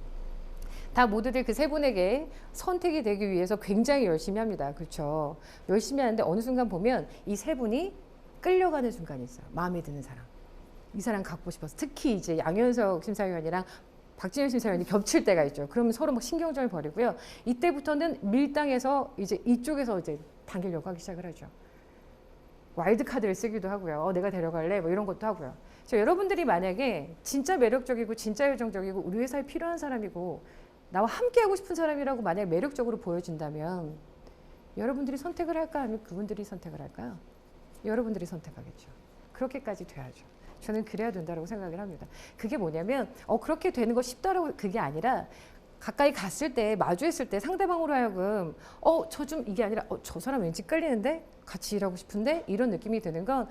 다 모두들 그 3분에게 선택이 되기 위해서 굉장히 열심히 합니다. 그렇죠. 열심히 하는데 어느 순간 보면 이 3분이 끌려가는 순간이 있어요. 마음에 드는 사람. 이 사람 갖고 싶어서. 특히 이제 양현석 심사위원이랑 박진영 심사위원이 겹칠 때가 있죠. 그러면 서로 막 신경전을 벌이고요. 이때부터는 밀당해서 이제 이쪽에서 이제 당기려고 하기 시작을 하죠. 와일드 카드를 쓰기도 하고요. 내가 데려갈래? 뭐 이런 것도 하고요. 여러분들이 만약에 진짜 매력적이고 진짜 열정적이고 우리 회사에 필요한 사람이고 나와 함께 하고 싶은 사람이라고 만약 매력적으로 보여진다면 여러분들이 선택을 할까 아니면 그분들이 선택을 할까요? 여러분들이 선택하겠죠. 그렇게까지 돼야죠. 저는 그래야 된다고 생각을 합니다. 그게 뭐냐면 그렇게 되는 거 쉽다라고 그게 아니라 가까이 갔을 때 마주했을 때 상대방으로 하여금 저 좀 이게 아니라 저 사람 왠지 끌리는데 같이 일하고 싶은데 이런 느낌이 드는 건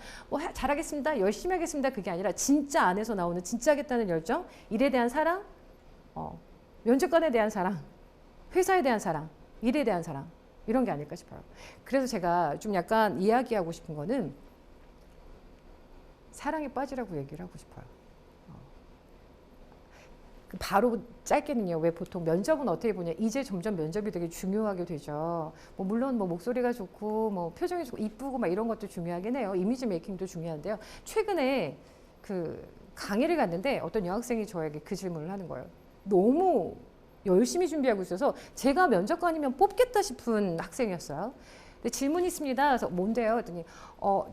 잘하겠습니다. 열심히 하겠습니다. 그게 아니라 진짜 안에서 나오는 진짜 하겠다는 열정, 일에 대한 사랑, 면접관에 대한 사랑, 회사에 대한 사랑, 일에 대한 사랑 이런 게 아닐까 싶어요. 그래서 제가 좀 약간 이야기하고 싶은 거는 사랑에 빠지라고 얘기를 하고 싶어요. 바로 짧게는요. 왜 보통 면접은 어떻게 보냐. 이제 점점 면접이 되게 중요하게 되죠. 물론 목소리가 좋고 표정이 좋고 이쁘고 막 이런 것도 중요하긴 해요. 이미지 메이킹도 중요한데요. 최근에 그 강의를 갔는데 어떤 여학생이 저에게 그 질문을 하는 거예요. 너무 열심히 준비하고 있어서 제가 면접관이면 뽑겠다 싶은 학생이었어요. 근데 질문이 있습니다. 그래서 뭔데요? 했더니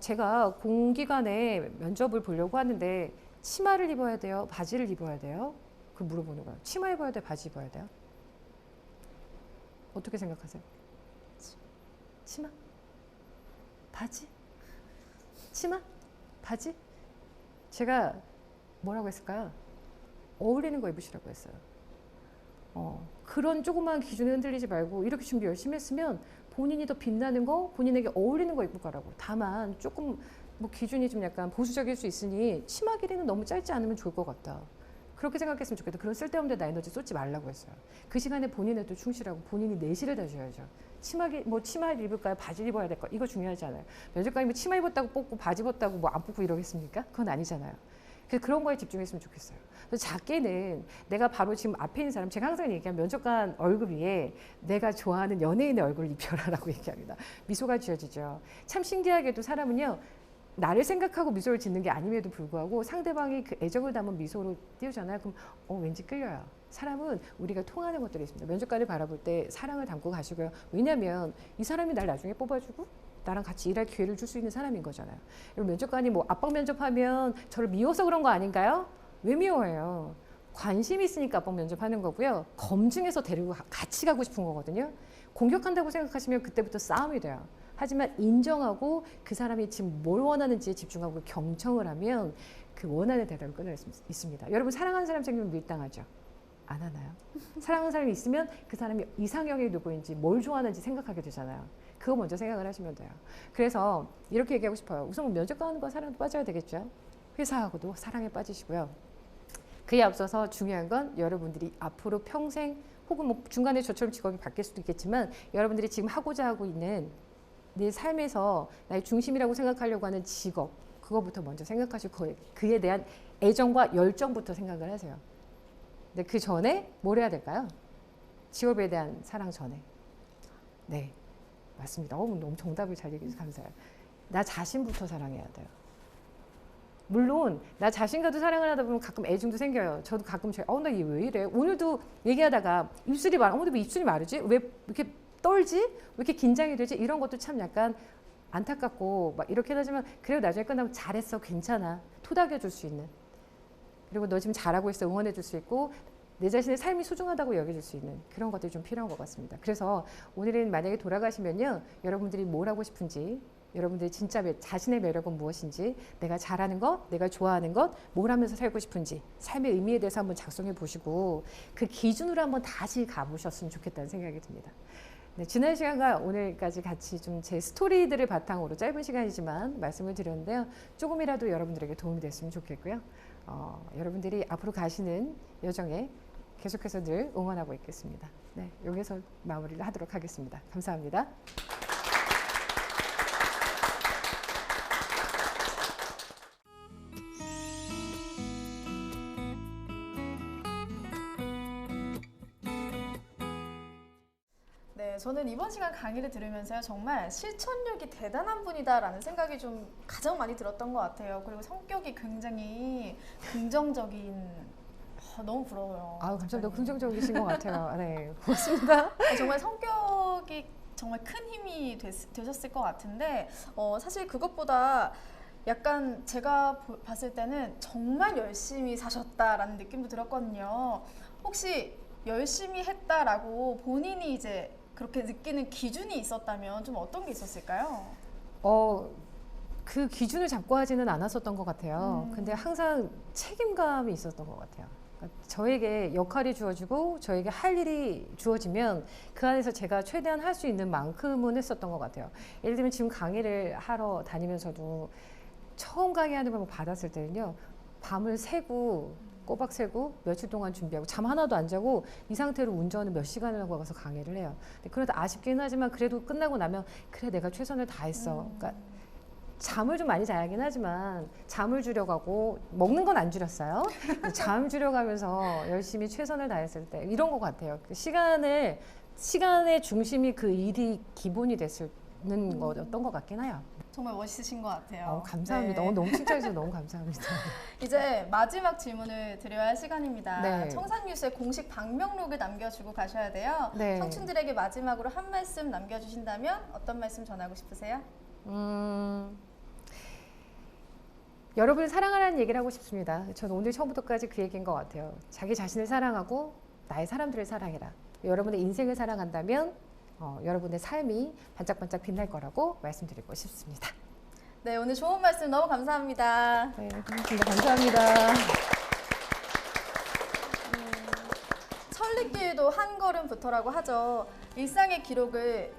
제가 공기관에 면접을 보려고 하는데 치마를 입어야 돼요? 바지를 입어야 돼요? 그 물어보는 거예요. 치마 입어야 돼요? 바지 입어야 돼요? 어떻게 생각하세요? 치마? 바지? 치마? 바지? 제가 뭐라고 했을까요? 어울리는 거 입으시라고 했어요. 그런 조그마한 기준에 흔들리지 말고 이렇게 준비 열심히 했으면 본인이 더 빛나는 거, 본인에게 어울리는 거 입고 가라고. 다만 조금 기준이 좀 약간 보수적일 수 있으니 치마 길이는 너무 짧지 않으면 좋을 것 같다. 그렇게 생각했으면 좋겠다. 그런 쓸데없는 데 나 에너지 쏟지 말라고 했어요. 그 시간에 본인에도 충실하고 본인이 내실을 다져야죠. 치마를 입을까요? 바지를 입어야 될까? 이거 중요하지 않아요. 면접관이 치마 입었다고 뽑고 바지 입었다고 안 뽑고 이러겠습니까? 그건 아니잖아요. 그래서 그런 거에 집중했으면 좋겠어요. 그래서 작게는 내가 바로 지금 앞에 있는 사람, 제가 항상 얘기하면 면접관 얼굴 위에 내가 좋아하는 연예인의 얼굴을 입혀라라고 얘기합니다. 미소가 지어지죠. 참 신기하게도 사람은요. 나를 생각하고 미소를 짓는 게 아님에도 불구하고 상대방이 그 애정을 담은 미소로 띄우잖아요. 그럼 왠지 끌려요. 사람은 우리가 통하는 것들이 있습니다. 면접관을 바라볼 때 사랑을 담고 가시고요. 왜냐하면 이 사람이 날 나중에 뽑아주고 나랑 같이 일할 기회를 줄 수 있는 사람인 거잖아요. 면접관이 압박 면접하면 저를 미워서 그런 거 아닌가요? 왜 미워해요? 관심이 있으니까 압박 면접하는 거고요. 검증해서 데리고 같이 가고 싶은 거거든요. 공격한다고 생각하시면 그때부터 싸움이 돼요. 하지만 인정하고 그 사람이 지금 뭘 원하는지에 집중하고 경청을 하면 그 원하는 대답을 끊을 수 있습니다. 여러분 사랑하는 사람 생기면 밀당하죠? 안 하나요? 사랑하는 사람이 있으면 그 사람이 이상형이 누구인지 뭘 좋아하는지 생각하게 되잖아요. 그거 먼저 생각을 하시면 돼요. 그래서 이렇게 얘기하고 싶어요. 우선 면접관과 사랑도 빠져야 되겠죠. 회사하고도 사랑에 빠지시고요. 그에 앞서서 중요한 건 여러분들이 앞으로 평생 혹은 중간에 저처럼 직업이 바뀔 수도 있겠지만 여러분들이 지금 하고자 하고 있는 내 삶에서 나의 중심이라고 생각하려고 하는 직업, 그거부터 먼저 생각하시고 그에 대한 애정과 열정부터 생각을 하세요. 근데 그 전에 뭘 해야 될까요? 직업에 대한 사랑 전에. 네, 맞습니다. 너무 정답을 잘 얘기해서 감사해요. 나 자신부터 사랑해야 돼요. 물론 나 자신과도 사랑을 하다 보면 가끔 애증도 생겨요. 저도 가끔 나 얘 왜 이래? 오늘도 얘기하다가 입술이 근데 왜 입술이 마르지? 왜 이렇게 떨지? 왜 이렇게 긴장이 되지? 이런 것도 참 약간 안타깝고 이렇게 하지만 그래도 나중에 끝나면 잘했어, 괜찮아, 토닥여 줄 수 있는, 그리고 너 지금 잘하고 있어 응원해 줄 수 있고 내 자신의 삶이 소중하다고 여겨줄 수 있는 그런 것들이 좀 필요한 것 같습니다. 그래서 오늘은 만약에 돌아가시면요, 여러분들이 뭘 하고 싶은지, 여러분들이 진짜 자신의 매력은 무엇인지, 내가 잘하는 것, 내가 좋아하는 것, 뭘 하면서 살고 싶은지, 삶의 의미에 대해서 한번 작성해 보시고 그 기준으로 한번 다시 가보셨으면 좋겠다는 생각이 듭니다. 네, 지난 시간과 오늘까지 같이 좀 제 스토리들을 바탕으로 짧은 시간이지만 말씀을 드렸는데요. 조금이라도 여러분들에게 도움이 됐으면 좋겠고요. 여러분들이 앞으로 가시는 여정에 계속해서 늘 응원하고 있겠습니다. 네, 여기서 마무리를 하도록 하겠습니다. 감사합니다. 네, 저는 이번 시간 강의를 들으면서요, 정말 실천력이 대단한 분이다라는 생각이 좀 가장 많이 들었던 것 같아요. 그리고 성격이 굉장히 긍정적인, 너무 부러워요. 아우, 감사합니다. 긍정적이신 것 같아요. 네, 고맙습니다. 정말 성격이 정말 큰 힘이 되셨을 것 같은데, 사실 그것보다 약간 제가 봤을 때는 정말 열심히 사셨다라는 느낌도 들었거든요. 혹시 열심히 했다라고 본인이 이제 그렇게 느끼는 기준이 있었다면 좀 어떤 게 있었을까요? 그 기준을 잡고 하지는 않았었던 것 같아요. 근데 항상 책임감이 있었던 것 같아요. 그러니까 저에게 역할이 주어지고 저에게 할 일이 주어지면 그 안에서 제가 최대한 할 수 있는 만큼은 했었던 것 같아요. 예를 들면 지금 강의를 하러 다니면서도 처음 강의하는 걸 받았을 때는요. 밤을 새고 꼬박 새고 며칠 동안 준비하고 잠 하나도 안 자고 이 상태로 운전을 몇 시간을 하고 가서 강의를 해요. 그래도 아쉽긴 하지만 그래도 끝나고 나면 그래 내가 최선을 다했어. 그러니까 잠을 좀 많이 자야긴 하지만 잠을 줄여가고 먹는 건 안 줄였어요. 잠 줄여가면서 열심히 최선을 다했을 때 이런 것 같아요. 시간의 중심이 그 일이 기본이 됐는 거였던 것 같긴 해요. 정말 멋있으신 것 같아요. 감사합니다. 네. 너무 칭찬해주셔서 너무 감사합니다. 이제 마지막 질문을 드려야 할 시간입니다. 네. 청산뉴스에 공식 방명록을 남겨주고 가셔야 돼요. 네. 청춘들에게 마지막으로 한 말씀 남겨주신다면 어떤 말씀 전하고 싶으세요? 여러분을 사랑하라는 얘기를 하고 싶습니다. 저는 오늘 처음부터까지 그 얘기인 것 같아요. 자기 자신을 사랑하고 나의 사람들을 사랑해라. 여러분의 인생을 사랑한다면 여러분의 삶이 반짝반짝 빛날 거라고 말씀드리고 싶습니다. 네, 오늘 좋은 말씀 너무 감사합니다. 네, 고맙습니다. 감사합니다. 천리길도 한 걸음부터라고 하죠. 일상의 기록을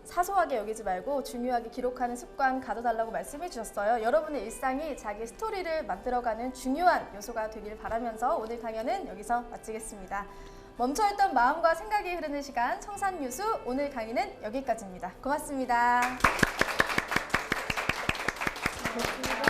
사소하게 여기지 말고 중요하게 기록하는 습관 가져달라고 말씀해 주셨어요. 여러분의 일상이 자기 스토리를 만들어가는 중요한 요소가 되길 바라면서 오늘 강연은 여기서 마치겠습니다. 멈춰있던 마음과 생각이 흐르는 시간 청산뉴스 오늘 강의는 여기까지입니다. 고맙습니다. 고맙습니다.